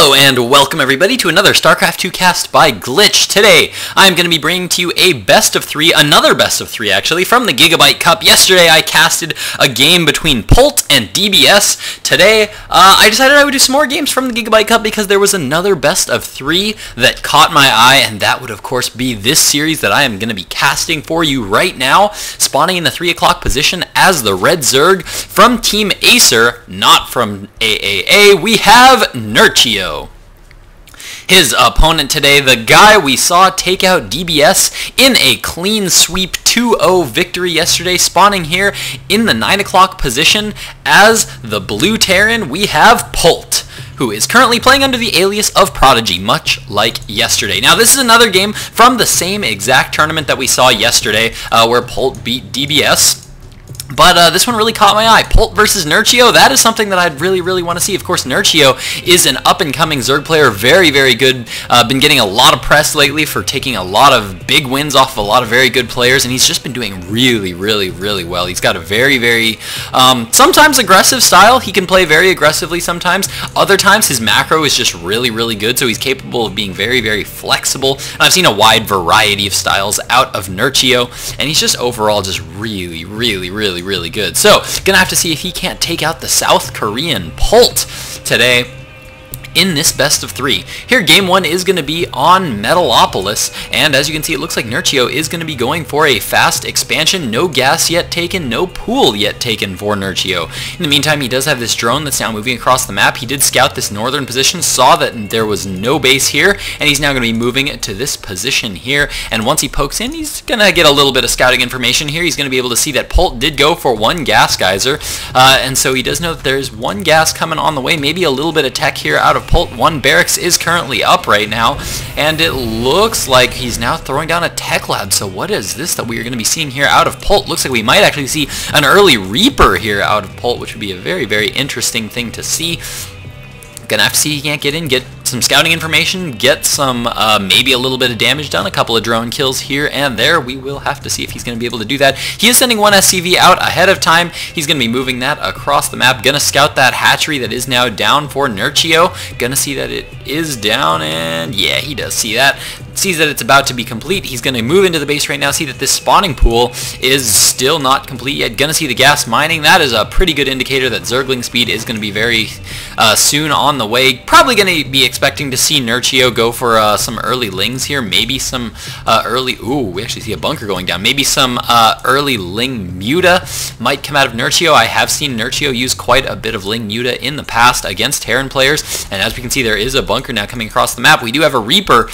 Hello and welcome everybody to another StarCraft 2 cast by Glitch. Today I'm going to be bringing to you a best of three, another best of three actually, from the GIGABYTE Cup. Yesterday I casted a game between Polt and DBS. Today I decided I would do some more games from the GIGABYTE Cup because there was another best of three that caught my eye, and that would of course be this series that I am going to be casting for you right now. Spawning in the 3 o'clock position as the Red Zerg from Team Acer, not from aAA, we have Nerchio. His opponent today, the guy we saw take out DBS in a clean sweep 2-0 victory yesterday, spawning here in the 9 o'clock position as the Blue Terran, we have Polt, who is currently playing under the alias of Prodigy, much like yesterday. Now, this is another game from the same exact tournament that we saw yesterday, where Polt beat DBS. But this one really caught my eye. Polt versus Nerchio, that is something that I'd really want to see. Of course, Nerchio is an up-and-coming Zerg player, very good. Been getting a lot of press lately for taking a lot of big wins off of a lot of very good players, and he's just been doing really well. He's got a very sometimes aggressive style. He can play very aggressively sometimes. Other times, his macro is just really good, so he's capable of being very flexible. And I've seen a wide variety of styles out of Nerchio, and he's just overall just really good. So, gonna have to see if he can't take out the South Korean Polt today in this best of three. Here, game one is going to be on Metalopolis, and as you can see, it looks like Nerchio is going to be going for a fast expansion. No gas yet taken, no pool yet taken for Nerchio. In the meantime, he does have this drone that's now moving across the map. He did scout this northern position, saw that there was no base here, and he's now going to be moving it to this position here. And once he pokes in, he's going to get a little bit of scouting information here. He's going to be able to see that Polt did go for one gas geyser, and so he does know that there's one gas coming on the way, maybe a little bit of tech here out of Polt. One barracks is currently up right now, and it looks like he's now throwing down a tech lab. So what is this that we are going to be seeing here out of Polt? Looks like we might actually see an early Reaper here out of Polt, which would be a very interesting thing to see. Gonna have to see he can't get in, get some scouting information, get some maybe a little bit of damage done, a couple of drone kills here and there. We will have to see if he's going to be able to do that. He is sending one SCV out ahead of time. He's going to be moving that across the map. Gonna scout that hatchery that is now down for Nerchio. Gonna see that it is down, and yeah, he does see that. Sees that it's about to be complete. He's going to move into the base right now, see that this spawning pool is still not complete yet. Gonna see the gas mining. That is a pretty good indicator that Zergling speed is going to be very soon on the way. Probably going to be expecting to see Nerchio go for some early lings here. Maybe some early... Ooh, we actually see a bunker going down. Maybe some early ling muta might come out of Nerchio. I have seen Nerchio use quite a bit of ling muta in the past against Terran players. And as we can see, there is a bunker now coming across the map. We do have a Reaper,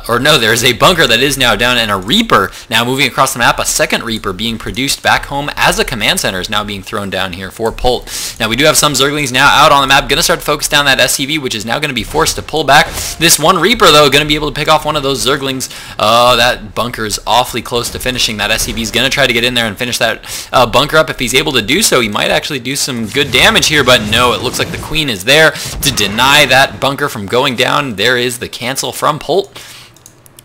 or no, there's a bunker that is now down, and a Reaper now moving across the map. A second Reaper being produced back home as a command center is now being thrown down here for Polt. Now we do have some Zerglings now out on the map. Gonna start to focus down that SCV, which is now going to be forced to pull back. This one Reaper, though, going to be able to pick off one of those Zerglings. That bunker is awfully close to finishing. That SCV is going to try to get in there and finish that bunker up. If he's able to do so, he might actually do some good damage here, but no, it looks like the Queen is there to deny that bunker from going down. There is the cancel from Polt.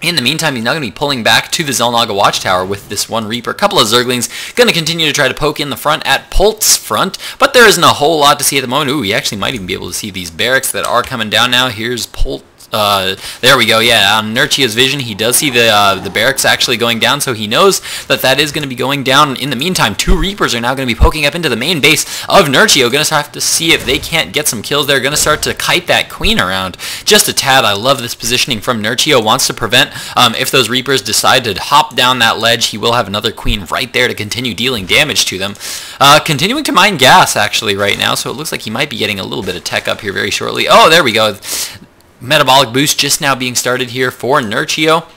In the meantime, he's now going to be pulling back to the Zelnaga Watchtower with this one Reaper. A couple of Zerglings going to continue to try to poke in the front at Polt's front, but there isn't a whole lot to see at the moment. Ooh, he actually might even be able to see these barracks that are coming down now. Here's Polt. There we go. Yeah, on Nerchio's vision, he does see the barracks actually going down, so he knows that that is going to be going down. In the meantime, two Reapers are now going to be poking up into the main base of Nerchio. Going to have to see if they can't get some kills. They're going to start to kite that Queen around just a tad. I love this positioning from Nerchio. Wants to prevent if those Reapers decide to hop down that ledge. He will have another Queen right there to continue dealing damage to them. Continuing to mine gas actually right now, so it looks like he might be getting a little bit of tech up here very shortly. Oh, there we go. Metabolic boost just now being started here for Nerchio.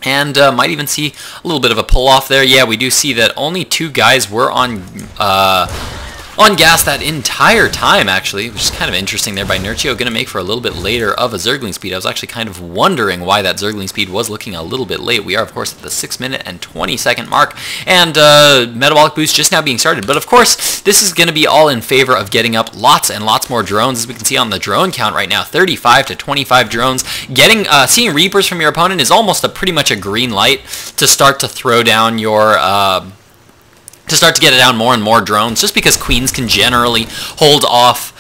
And might even see a little bit of a pull off there. Yeah, we do see that only two guys were on gas that entire time, actually, which is kind of interesting there by Nerchio. Going to make for a little bit later of a Zergling speed. I was actually kind of wondering why that Zergling speed was looking a little bit late. We are, of course, at the 6-minute and 20-second mark, and Metabolic Boost just now being started. But, of course, this is going to be all in favor of getting up lots and lots more drones. As we can see on the drone count right now, 35 to 25 drones. Seeing Reapers from your opponent is almost pretty much a green light to start to throw down your... to start to get it down more and more drones, just because Queens can generally hold off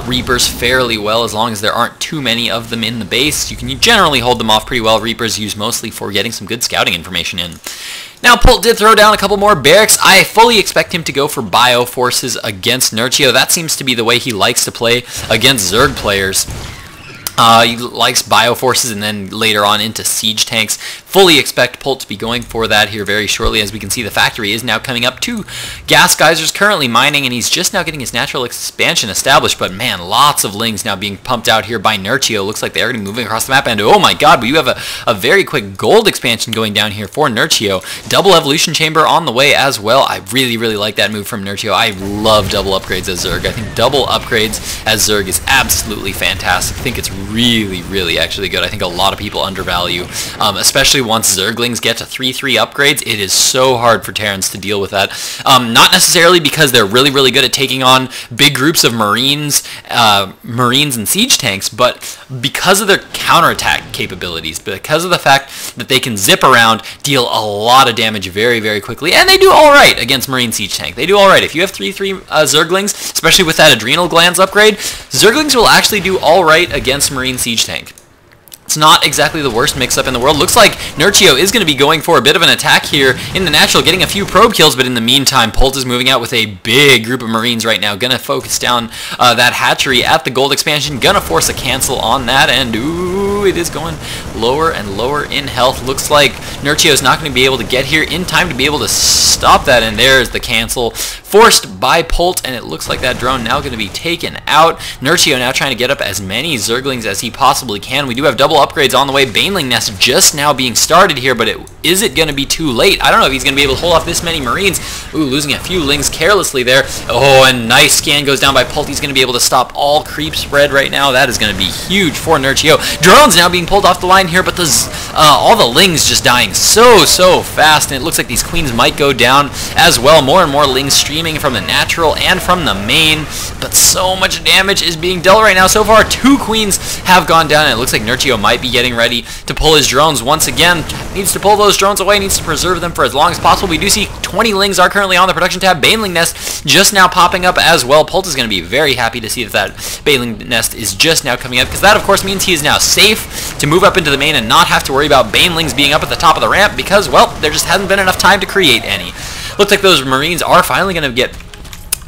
Reapers fairly well as long as there aren't too many of them in the base. You can generally hold them off pretty well. Reapers used mostly for getting some good scouting information in. Now, Polt did throw down a couple more barracks. I fully expect him to go for bio forces against Nerchio. That seems to be the way he likes to play against Zerg players. He likes bioforces and then later on into siege tanks. Fully expect Polt to be going for that here very shortly. As we can see, the factory is now coming up. 2 gas geysers currently mining, and he's just now getting his natural expansion established. But man, lots of lings now being pumped out here by Nerchio. Looks like they're going to be moving across the map. And oh my god, but you have a very quick gold expansion going down here for Nerchio. Double evolution chamber on the way as well. I really, really like that move from Nerchio. I love double upgrades as Zerg. I think double upgrades as Zerg is absolutely fantastic. I think it's really, really actually good. I think a lot of people undervalue, especially once Zerglings get to 3/3 upgrades. It is so hard for Terrans to deal with that. Not necessarily because they're really, really good at taking on big groups of Marines and siege tanks, but because of their counterattack capabilities, because of the fact that they can zip around, deal a lot of damage very, very quickly, and they do alright against Marine siege tank. They do alright. If you have 3/3 Zerglings, especially with that adrenal glands upgrade, Zerglings will actually do alright against Marine siege tank. It's not exactly the worst mix-up in the world. Looks like Nerchio is going to be going for a bit of an attack here in the natural, getting a few probe kills, but in the meantime, Polt is moving out with a big group of Marines right now. Going to focus down that hatchery at the gold expansion. Going to force a cancel on that, and ooh, it is going lower and lower in health. Looks like Nerchio is not going to be able to get here in time to be able to stop that, and there's the cancel. Forced by Polt, and it looks like that drone now going to be taken out. Nerchio now trying to get up as many Zerglings as he possibly can. We do have double upgrades on the way. Baneling Nest just now being started here, but is it going to be too late? I don't know if he's going to be able to hold off this many Marines. Ooh, losing a few lings carelessly there. Oh, and nice scan goes down by Polt. He's going to be able to stop all creep spread right now. That is going to be huge for Nerchio. Drones now being pulled off the line here, but all the lings just dying so fast, and it looks like these queens might go down as well. More and more lings streaming from the natural and from the main, but so much damage is being dealt right now. So far, 2 queens have gone down, and it looks like Nerchio might be getting ready to pull his drones once again. Needs to pull those drones away, needs to preserve them for as long as possible. We do see 20 lings are currently on the production tab. Baneling Nest just now popping up as well. Polt is going to be very happy to see that Baneling Nest is just now coming up, because that of course means he is now safe to move up into the main and not have to worry about Banelings being up at the top of the ramp, because, well, there just hasn't been enough time to create any. Looks like those Marines are finally going to get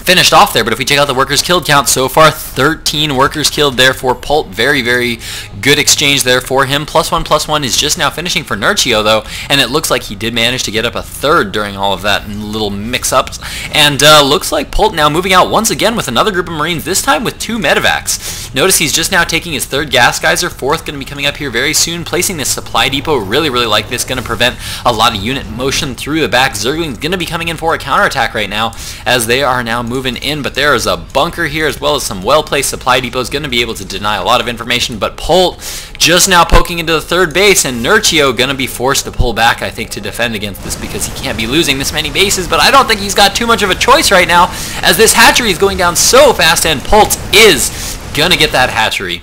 finished off there, but if we check out the workers killed count so far, 13 workers killed there for Polt. Very, very good exchange there for him. +1/+1 is just now finishing for Nerchio though, and it looks like he did manage to get up a third during all of that little mix-ups, and looks like Polt now moving out once again with another group of Marines, this time with 2 medevacs. Notice he's just now taking his 3rd gas geyser, 4th going to be coming up here very soon, placing this supply depot. Really, really like this, going to prevent a lot of unit motion through the back. Zergling's going to be coming in for a counterattack right now, as they are now moving in, but there is a bunker here as well as some well-placed supply depots. Going to be able to deny a lot of information, but Polt just now poking into the 3rd base, and Nerchio going to be forced to pull back, I think, to defend against this, because he can't be losing this many bases, but I don't think he's got too much of a choice right now, as this hatchery is going down so fast, and Polt is going to get that hatchery.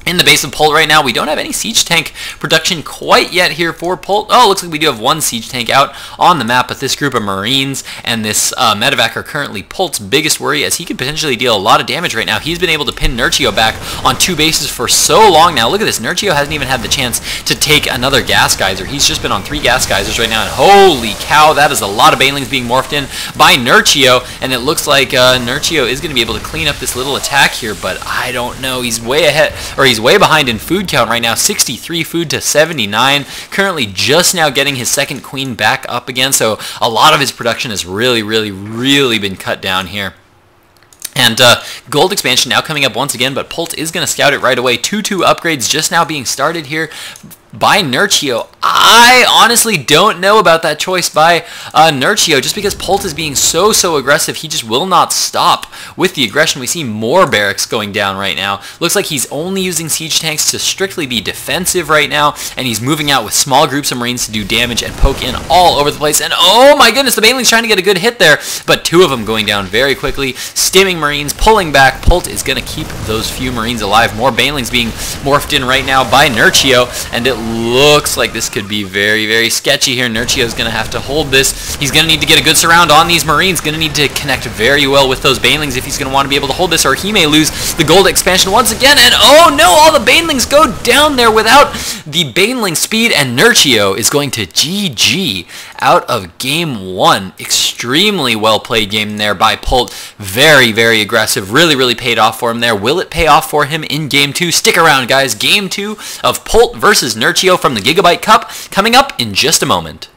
In the base of Polt right now, we don't have any siege tank production quite yet here for Polt. Oh, looks like we do have 1 siege tank out on the map, but this group of Marines and this medevac are currently Polt's biggest worry, as he could potentially deal a lot of damage right now. He's been able to pin Nerchio back on 2 bases for so long now. Look at this. Nerchio hasn't even had the chance to take another gas geyser. He's just been on 3 gas geysers right now, and holy cow, that is a lot of banelings being morphed in by Nerchio, and it looks like Nerchio is going to be able to clean up this little attack here, but I don't know. He's way ahead, or he's way behind in food count right now. 63 food to 79. Currently just now getting his 2nd queen back up again, so a lot of his production has really been cut down here. And gold expansion now coming up once again, but Polt is going to scout it right away. 2/2 upgrades just now being started here by Nerchio. I honestly don't know about that choice by Nerchio, just because Polt is being so aggressive. He just will not stop with the aggression. We see more barracks going down right now. Looks like he's only using siege tanks to strictly be defensive right now, and he's moving out with small groups of Marines to do damage and poke in all over the place. And oh my goodness, the Baneling's trying to get a good hit there, but 2 of them going down very quickly. Stimming Marines, pulling back. Polt is going to keep those few Marines alive. More Banelings being morphed in right now by Nerchio, and it looks like this could be very sketchy here. Nerchio is going to have to hold this He's going to need to get a good surround on these Marines. Going to need to connect very well with those Banelings if he's going to want to be able to hold this, or he may lose the gold expansion once again. And oh no, all the Banelings go down there without the Baneling speed, and Nerchio is going to GG out of game 1. Extremely well played game there by Polt. Very, very aggressive. Really, really paid off for him there. Will it pay off for him in game 2? Stick around, guys. Game 2 of Polt versus Nerchio from the GIGABYTE Cup coming up in just a moment.